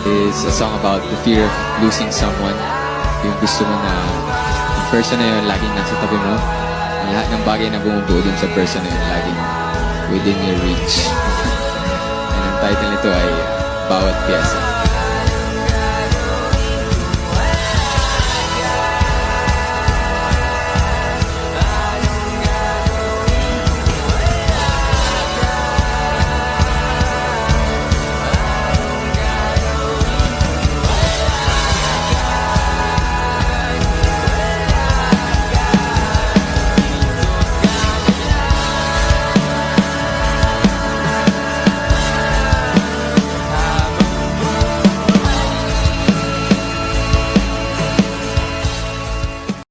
is a song about the fear of losing someone. Yung gusto mo na yung person na yun laging nasa tabi mo. Ang lahat ng bagay na bumubuo dun sa person na yun laging within your reach. And ang title nito ay Bawat Piyesa.